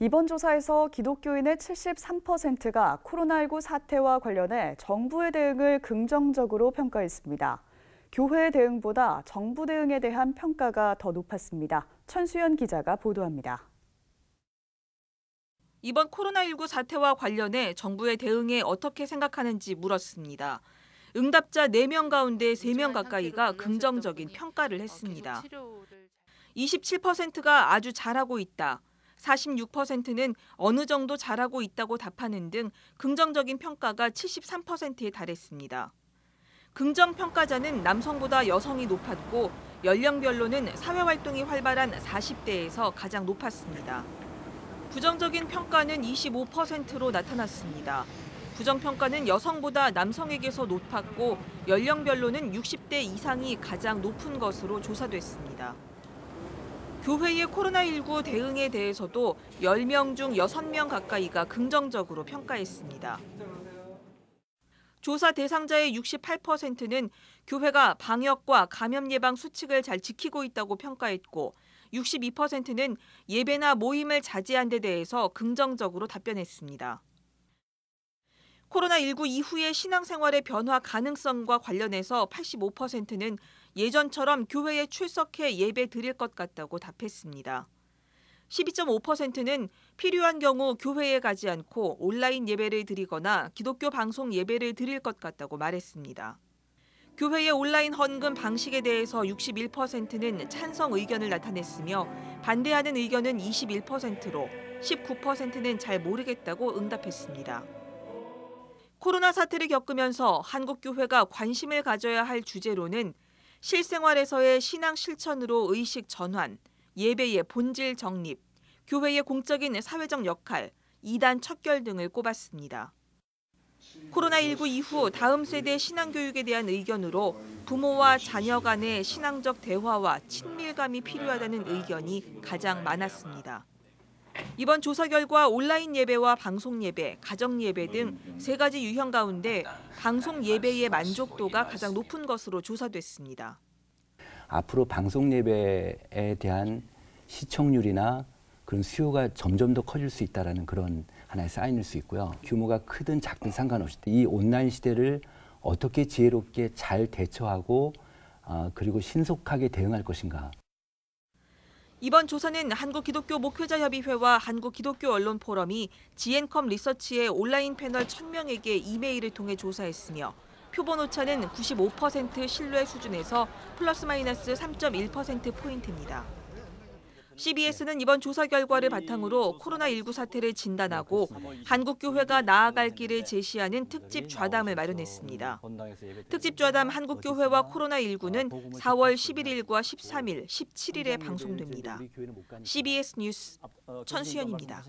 이번 조사에서 기독교인의 73%가 코로나19 사태와 관련해 정부의 대응을 긍정적으로 평가했습니다. 교회의 대응보다 정부 대응에 대한 평가가 더 높았습니다. 천수연 기자가 보도합니다. 이번 코로나19 사태와 관련해 정부의 대응에 어떻게 생각하는지 물었습니다. 응답자 4명 가운데 3명 가까이가 긍정적인 평가를 했습니다. 27%가 아주 잘하고 있다. 46%는 어느 정도 잘하고 있다고 답하는 등 긍정적인 평가가 73%에 달했습니다. 긍정 평가자는 남성보다 여성이 높았고 연령별로는 사회활동이 활발한 40대에서 가장 높았습니다. 부정적인 평가는 25%로 나타났습니다. 부정평가는 여성보다 남성에게서 높았고 연령별로는 60대 이상이 가장 높은 것으로 조사됐습니다. 교회의 코로나19 대응에 대해서도 10명 중 6명 가까이가 긍정적으로 평가했습니다. 조사 대상자의 68%는 교회가 방역과 감염 예방 수칙을 잘 지키고 있다고 평가했고 62%는 예배나 모임을 자제한 데 대해서 긍정적으로 답변했습니다. 코로나19 이후의 신앙생활의 변화 가능성과 관련해서 85%는 예전처럼 교회에 출석해 예배 드릴 것 같다고 답했습니다. 12.5%는 필요한 경우 교회에 가지 않고 온라인 예배를 드리거나 기독교 방송 예배를 드릴 것 같다고 말했습니다. 교회의 온라인 헌금 방식에 대해서 61%는 찬성 의견을 나타냈으며 반대하는 의견은 21%로 19%는 잘 모르겠다고 응답했습니다. 코로나 사태를 겪으면서 한국교회가 관심을 가져야 할 주제로는 실생활에서의 신앙 실천으로 의식 전환, 예배의 본질 정립, 교회의 공적인 사회적 역할, 이단 척결 등을 꼽았습니다. 코로나19 이후 다음 세대 신앙교육에 대한 의견으로 부모와 자녀 간의 신앙적 대화와 친밀감이 필요하다는 의견이 가장 많았습니다. 이번 조사 결과 온라인 예배와 방송 예배, 가정 예배 등 3가지 유형 가운데 방송 예배의 만족도가 가장 높은 것으로 조사됐습니다. 앞으로 방송 예배에 대한 시청률이나 그런 수요가 점점 더 커질 수 있다는 그런 하나의 사인일 수 있고요. 규모가 크든 작든 상관없이 이 온라인 시대를 어떻게 지혜롭게 잘 대처하고 그리고 신속하게 대응할 것인가. 이번 조사는 한국기독교목회자협의회와 한국기독교언론포럼이 지앤컴 리서치의 온라인 패널 1000명에게 이메일을 통해 조사했으며 표본 오차는 95% 신뢰 수준에서 플러스 마이너스 3.1%포인트입니다. CBS는 이번 조사 결과를 바탕으로 코로나19 사태를 진단하고 한국교회가 나아갈 길을 제시하는 특집 좌담을 마련했습니다. 특집 좌담 한국교회와 코로나19는 4월 11일과 13일, 17일에 방송됩니다. CBS 뉴스 천수연입니다.